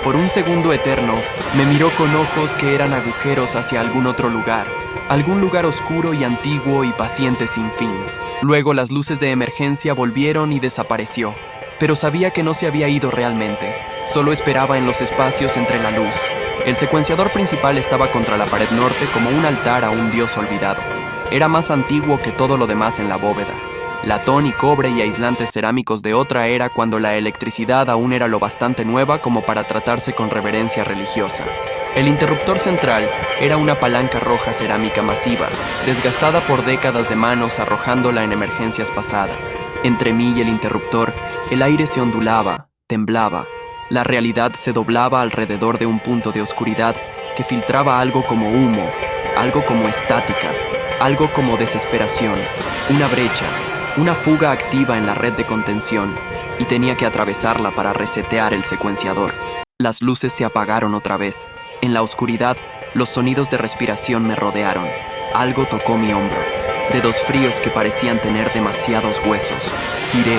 Por un segundo eterno, me miró con ojos que eran agujeros hacia algún otro lugar, algún lugar oscuro y antiguo y paciente sin fin. Luego las luces de emergencia volvieron y desapareció, pero sabía que no se había ido realmente, solo esperaba en los espacios entre la luz. El secuenciador principal estaba contra la pared norte como un altar a un dios olvidado. Era más antiguo que todo lo demás en la bóveda. latón y cobre y aislantes cerámicos de otra era cuando la electricidad aún era lo bastante nueva como para tratarse con reverencia religiosa. El interruptor central era una palanca roja cerámica masiva, desgastada por décadas de manos arrojándola en emergencias pasadas. Entre mí y el interruptor, el aire se ondulaba, temblaba. La realidad se doblaba alrededor de un punto de oscuridad que filtraba algo como humo, algo como estática, algo como desesperación, una brecha, una fuga activa en la red de contención, y tenía que atravesarla para resetear el secuenciador. Las luces se apagaron otra vez. En la oscuridad, los sonidos de respiración me rodearon. Algo tocó mi hombro. Dedos fríos que parecían tener demasiados huesos. Giré,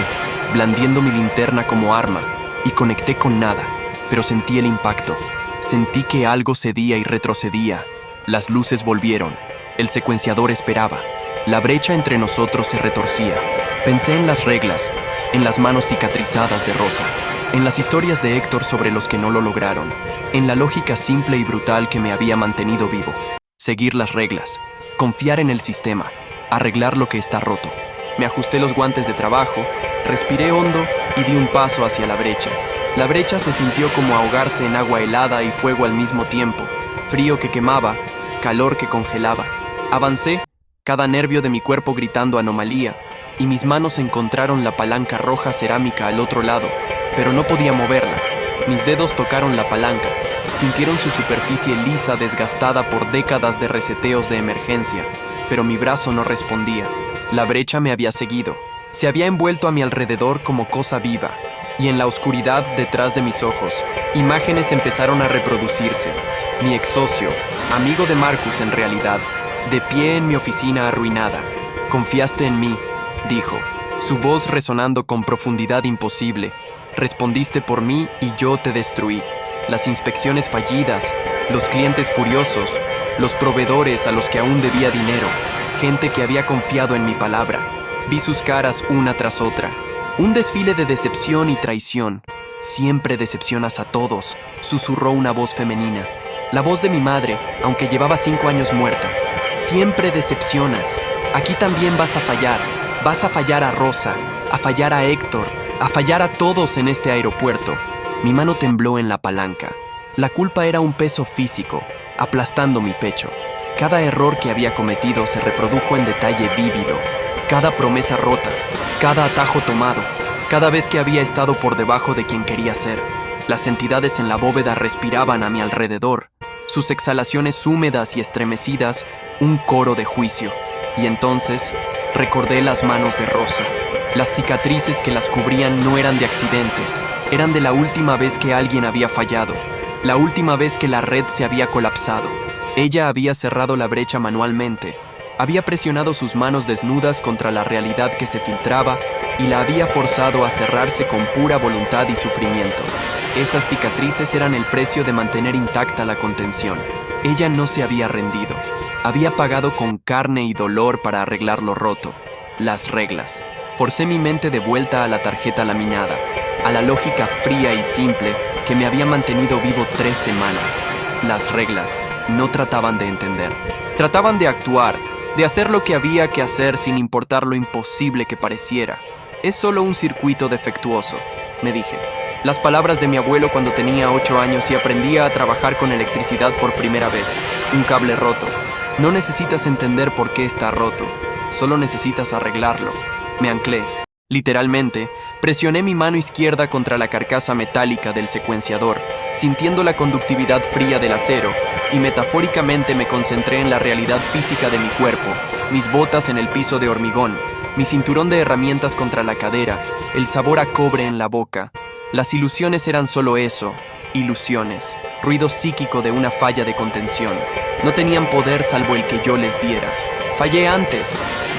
blandiendo mi linterna como arma, y conecté con nada, pero sentí el impacto. Sentí que algo cedía y retrocedía. Las luces volvieron. El secuenciador esperaba. La brecha entre nosotros se retorcía. Pensé en las reglas, en las manos cicatrizadas de Rosa, en las historias de Héctor sobre los que no lo lograron, en la lógica simple y brutal que me había mantenido vivo. Seguir las reglas, confiar en el sistema, arreglar lo que está roto. Me ajusté los guantes de trabajo, respiré hondo y di un paso hacia la brecha. La brecha se sintió como ahogarse en agua helada y fuego al mismo tiempo, frío que quemaba, calor que congelaba. Avancé, cada nervio de mi cuerpo gritando anomalía, y mis manos encontraron la palanca roja cerámica al otro lado, pero no podía moverla. Mis dedos tocaron la palanca, sintieron su superficie lisa desgastada por décadas de reseteos de emergencia, pero mi brazo no respondía. La brecha me había seguido, se había envuelto a mi alrededor como cosa viva, y en la oscuridad detrás de mis ojos, imágenes empezaron a reproducirse. Mi ex socio, amigo de Marcus en realidad, de pie en mi oficina arruinada. «Confiaste en mí», dijo, su voz resonando con profundidad imposible. «Respondiste por mí y yo te destruí. Las inspecciones fallidas, los clientes furiosos, los proveedores a los que aún debía dinero, gente que había confiado en mi palabra. Vi sus caras una tras otra. Un desfile de decepción y traición. Siempre decepcionas a todos», susurró una voz femenina. La voz de mi madre, aunque llevaba 5 años muerta. «Siempre decepcionas. Aquí también vas a fallar. Vas a fallar a Rosa, a fallar a Héctor, a fallar a todos en este aeropuerto». Mi mano tembló en la palanca. La culpa era un peso físico, aplastando mi pecho. Cada error que había cometido se reprodujo en detalle vívido. Cada promesa rota, cada atajo tomado, cada vez que había estado por debajo de quien quería ser. Las entidades en la bóveda respiraban a mi alrededor. Sus exhalaciones húmedas y estremecidas, un coro de juicio. Y entonces recordé las manos de Rosa. Las cicatrices que las cubrían no eran de accidentes, eran de la última vez que alguien había fallado, la última vez que la red se había colapsado. Ella había cerrado la brecha manualmente, había presionado sus manos desnudas contra la realidad que se filtraba y la había forzado a cerrarse con pura voluntad y sufrimiento. Esas cicatrices eran el precio de mantener intacta la contención. Ella no se había rendido. Había pagado con carne y dolor para arreglar lo roto. Las reglas. Forcé mi mente de vuelta a la tarjeta laminada, a la lógica fría y simple que me había mantenido vivo 3 semanas. Las reglas no trataban de entender. Trataban de actuar, de hacer lo que había que hacer sin importar lo imposible que pareciera. Es solo un circuito defectuoso, me dije. Las palabras de mi abuelo cuando tenía 8 años y aprendía a trabajar con electricidad por primera vez. Un cable roto. No necesitas entender por qué está roto, solo necesitas arreglarlo. Me anclé. Literalmente, presioné mi mano izquierda contra la carcasa metálica del secuenciador, sintiendo la conductividad fría del acero, y metafóricamente me concentré en la realidad física de mi cuerpo, mis botas en el piso de hormigón, mi cinturón de herramientas contra la cadera, el sabor a cobre en la boca. Las ilusiones eran solo eso, ilusiones, ruido psíquico de una falla de contención. No tenían poder salvo el que yo les diera. «Fallé antes»,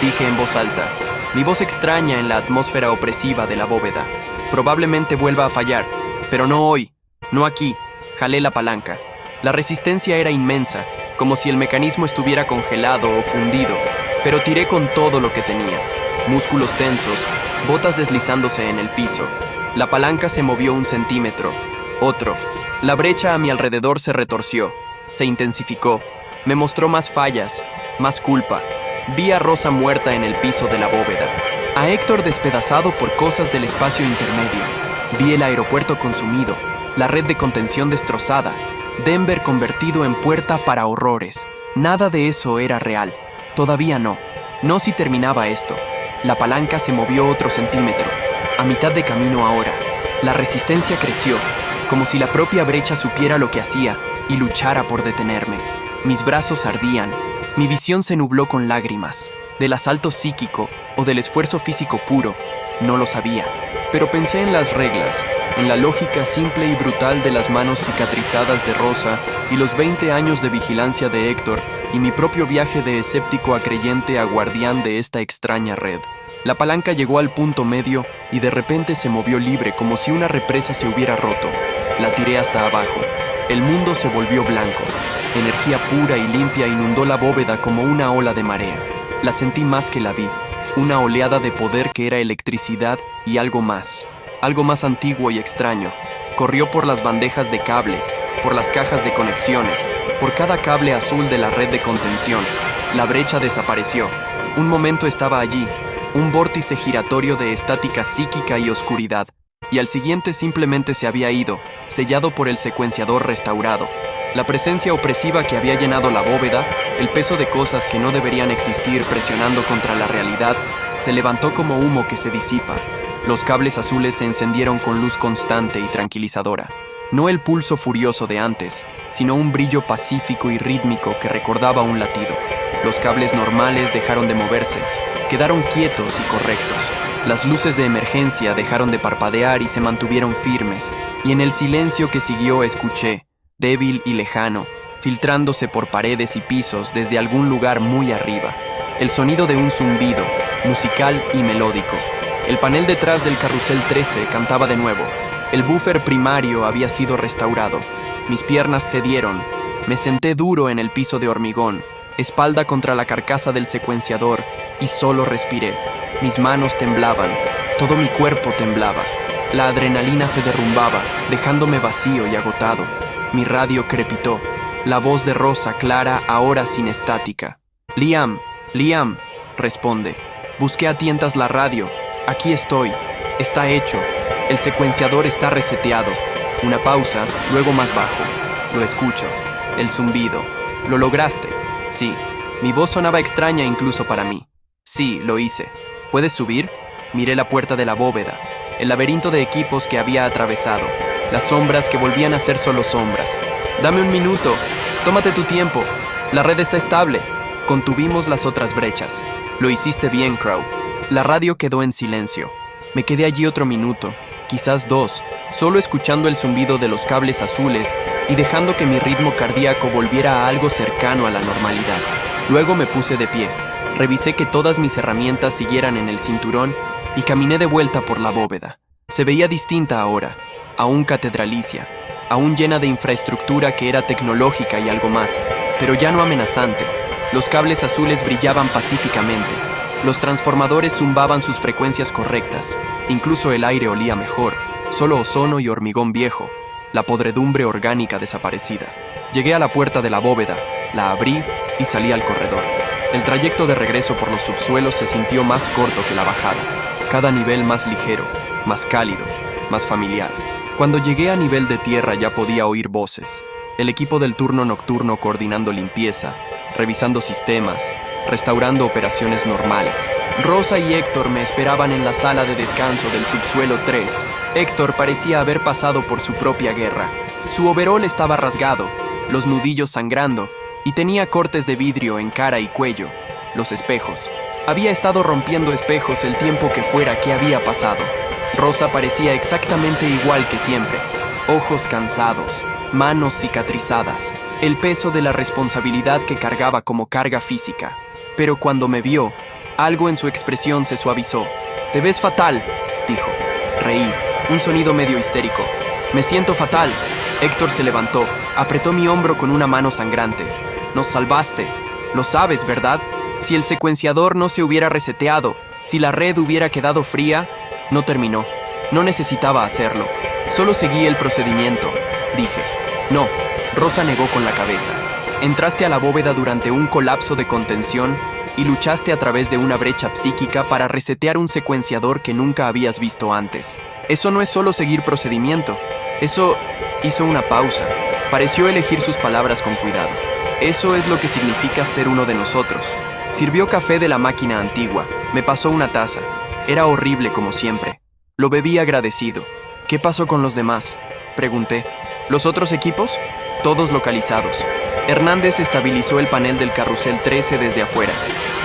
dije en voz alta, mi voz extraña en la atmósfera opresiva de la bóveda. «Probablemente vuelva a fallar, pero no hoy, no aquí». Jalé la palanca. La resistencia era inmensa, como si el mecanismo estuviera congelado o fundido, pero tiré con todo lo que tenía. Músculos tensos, botas deslizándose en el piso. La palanca se movió 1 centímetro, otro. La brecha a mi alrededor se retorció, se intensificó. Me mostró más fallas, más culpa. Vi a Rosa muerta en el piso de la bóveda. A Héctor despedazado por cosas del espacio intermedio. Vi el aeropuerto consumido, la red de contención destrozada, Denver convertido en puerta para horrores. Nada de eso era real. Todavía no. No si terminaba esto. La palanca se movió otro centímetro. A mitad de camino ahora. La resistencia creció, como si la propia brecha supiera lo que hacía y luchara por detenerme. Mis brazos ardían. Mi visión se nubló con lágrimas. Del asalto psíquico o del esfuerzo físico puro, no lo sabía. Pero pensé en las reglas, en la lógica simple y brutal de las manos cicatrizadas de Rosa y los 20 años de vigilancia de Héctor y mi propio viaje de escéptico a creyente a guardián de esta extraña red. La palanca llegó al punto medio y de repente se movió libre como si una represa se hubiera roto. La tiré hasta abajo. El mundo se volvió blanco. Energía pura y limpia inundó la bóveda como una ola de marea. La sentí más que la vi. Una oleada de poder que era electricidad y algo más antiguo y extraño. Corrió por las bandejas de cables, por las cajas de conexiones, por cada cable azul de la red de contención. La brecha desapareció. Un momento estaba allí, un vórtice giratorio de estática psíquica y oscuridad, y al siguiente simplemente se había ido, sellado por el secuenciador restaurado. La presencia opresiva que había llenado la bóveda, el peso de cosas que no deberían existir presionando contra la realidad, se levantó como humo que se disipa. Los cables azules se encendieron con luz constante y tranquilizadora. No el pulso furioso de antes, sino un brillo pacífico y rítmico que recordaba un latido. Los cables normales dejaron de moverse, quedaron quietos y correctos. Las luces de emergencia dejaron de parpadear y se mantuvieron firmes, y en el silencio que siguió escuché, débil y lejano, filtrándose por paredes y pisos desde algún lugar muy arriba, el sonido de un zumbido, musical y melódico. El panel detrás del carrusel 13 cantaba de nuevo. El buffer primario había sido restaurado. Mis piernas cedieron. Me senté duro en el piso de hormigón, espalda contra la carcasa del secuenciador, y solo respiré. Mis manos temblaban. Todo mi cuerpo temblaba. La adrenalina se derrumbaba, dejándome vacío y agotado. Mi radio crepitó. La voz de Rosa clara, ahora sin estática. Liam, responde. Busqué a tientas la radio. Aquí estoy. Está hecho. El secuenciador está reseteado. Una pausa, luego más bajo. Lo escucho. El zumbido. ¿Lo lograste? Sí. Mi voz sonaba extraña incluso para mí. Sí, lo hice. ¿Puedes subir? Miré la puerta de la bóveda. El laberinto de equipos que había atravesado. Las sombras que volvían a ser solo sombras. Dame un minuto. Tómate tu tiempo. La red está estable. Contuvimos las otras brechas. Lo hiciste bien, Crow. La radio quedó en silencio. Me quedé allí otro minuto, quizás 2, solo escuchando el zumbido de los cables azules y dejando que mi ritmo cardíaco volviera a algo cercano a la normalidad. Luego me puse de pie, revisé que todas mis herramientas siguieran en el cinturón y caminé de vuelta por la bóveda. Se veía distinta ahora, aún catedralicia, aún llena de infraestructura que era tecnológica y algo más, pero ya no amenazante. Los cables azules brillaban pacíficamente. Los transformadores zumbaban sus frecuencias correctas. Incluso el aire olía mejor, solo ozono y hormigón viejo, la podredumbre orgánica desaparecida. Llegué a la puerta de la bóveda, la abrí y salí al corredor. El trayecto de regreso por los subsuelos se sintió más corto que la bajada. Cada nivel más ligero, más cálido, más familiar. Cuando llegué a nivel de tierra ya podía oír voces. El equipo del turno nocturno coordinando limpieza, revisando sistemas, restaurando operaciones normales. Rosa y Héctor me esperaban en la sala de descanso del subsuelo 3. Héctor parecía haber pasado por su propia guerra. Su overol estaba rasgado, los nudillos sangrando, y tenía cortes de vidrio en cara y cuello. Los espejos. Había estado rompiendo espejos el tiempo que fuera que había pasado. Rosa parecía exactamente igual que siempre. Ojos cansados, manos cicatrizadas, el peso de la responsabilidad que cargaba como carga física. Pero cuando me vio, algo en su expresión se suavizó. «Te ves fatal», dijo. Reí, un sonido medio histérico. «Me siento fatal». Héctor se levantó, apretó mi hombro con una mano sangrante. «Nos salvaste. Lo sabes, ¿verdad? Si el secuenciador no se hubiera reseteado, si la red hubiera quedado fría...» No terminó. No necesitaba hacerlo. Solo seguí el procedimiento, dije. «No», Rosa negó con la cabeza. «Entraste a la bóveda durante un colapso de contención y luchaste a través de una brecha psíquica para resetear un secuenciador que nunca habías visto antes. Eso no es solo seguir procedimiento. Eso hizo una pausa. Pareció elegir sus palabras con cuidado. Eso es lo que significa ser uno de nosotros. Sirvió café de la máquina antigua. Me pasó una taza. Era horrible como siempre. Lo bebí agradecido. ¿Qué pasó con los demás?, pregunté. ¿Los otros equipos? Todos localizados. Hernández estabilizó el panel del carrusel 13 desde afuera.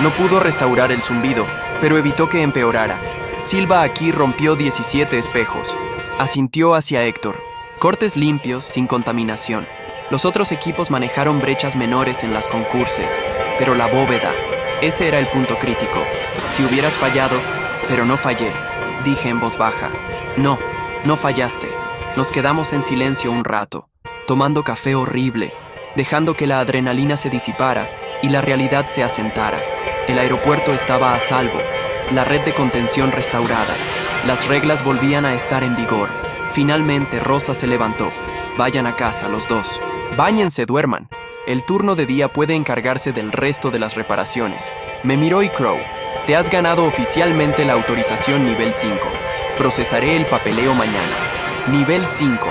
No pudo restaurar el zumbido, pero evitó que empeorara. Silva aquí rompió 17 espejos. Asintió hacia Héctor. Cortes limpios, sin contaminación. Los otros equipos manejaron brechas menores en las concurses, pero la bóveda, ese era el punto crítico. Si hubieras fallado, pero no fallé, dije en voz baja. No, no fallaste. Nos quedamos en silencio un rato, tomando café horrible, dejando que la adrenalina se disipara y la realidad se asentara. El aeropuerto estaba a salvo, la red de contención restaurada. Las reglas volvían a estar en vigor. Finalmente Rosa se levantó. Vayan a casa los dos. Báñense, duerman. El turno de día puede encargarse del resto de las reparaciones. Me miró y Crow. Te has ganado oficialmente la autorización nivel 5. Procesaré el papeleo mañana. Nivel 5.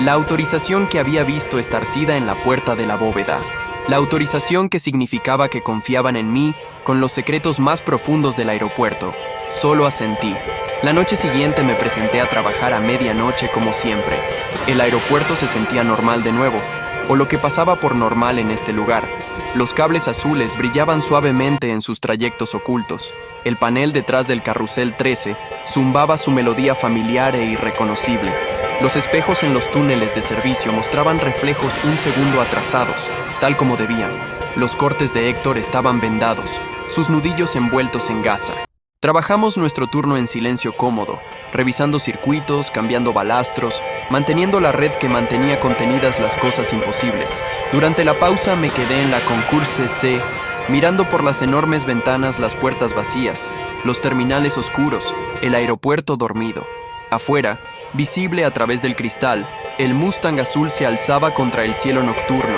La autorización que había visto estarcida en la puerta de la bóveda. La autorización que significaba que confiaban en mí con los secretos más profundos del aeropuerto. Solo asentí. La noche siguiente me presenté a trabajar a medianoche como siempre. El aeropuerto se sentía normal de nuevo, o lo que pasaba por normal en este lugar. Los cables azules brillaban suavemente en sus trayectos ocultos. El panel detrás del carrusel 13 zumbaba su melodía familiar e irreconocible. Los espejos en los túneles de servicio mostraban reflejos un segundo atrasados, tal como debían. Los cortes de Héctor estaban vendados, sus nudillos envueltos en gasa. Trabajamos nuestro turno en silencio cómodo, revisando circuitos, cambiando balastros, manteniendo la red que mantenía contenidas las cosas imposibles. Durante la pausa me quedé en la Concurse C, mirando por las enormes ventanas las puertas vacías, los terminales oscuros, el aeropuerto dormido. Afuera, visible a través del cristal, el Mustang azul se alzaba contra el cielo nocturno,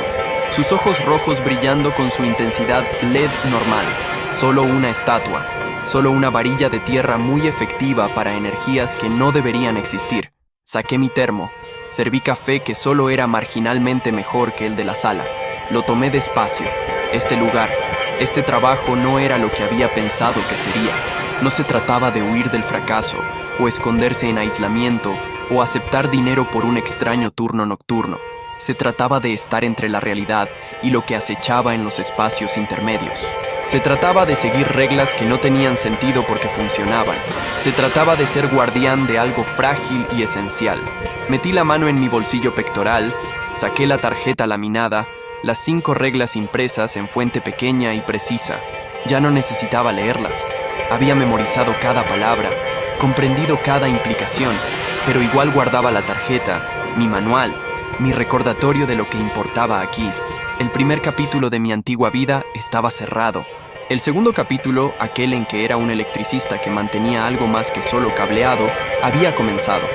sus ojos rojos brillando con su intensidad LED normal. Solo una estatua. Solo una varilla de tierra muy efectiva para energías que no deberían existir. Saqué mi termo. Serví café que solo era marginalmente mejor que el de la sala. Lo tomé despacio. Este lugar, este trabajo no era lo que había pensado que sería. No se trataba de huir del fracaso, o esconderse en aislamiento, o aceptar dinero por un extraño turno nocturno. Se trataba de estar entre la realidad y lo que acechaba en los espacios intermedios. Se trataba de seguir reglas que no tenían sentido porque funcionaban. Se trataba de ser guardián de algo frágil y esencial. Metí la mano en mi bolsillo pectoral, saqué la tarjeta laminada, las 5 reglas impresas en fuente pequeña y precisa. Ya no necesitaba leerlas. Había memorizado cada palabra, comprendido cada implicación, pero igual guardaba la tarjeta, mi manual, mi recordatorio de lo que importaba aquí. El primer capítulo de mi antigua vida estaba cerrado. El segundo capítulo, aquel en que era un electricista que mantenía algo más que solo cableado, había comenzado.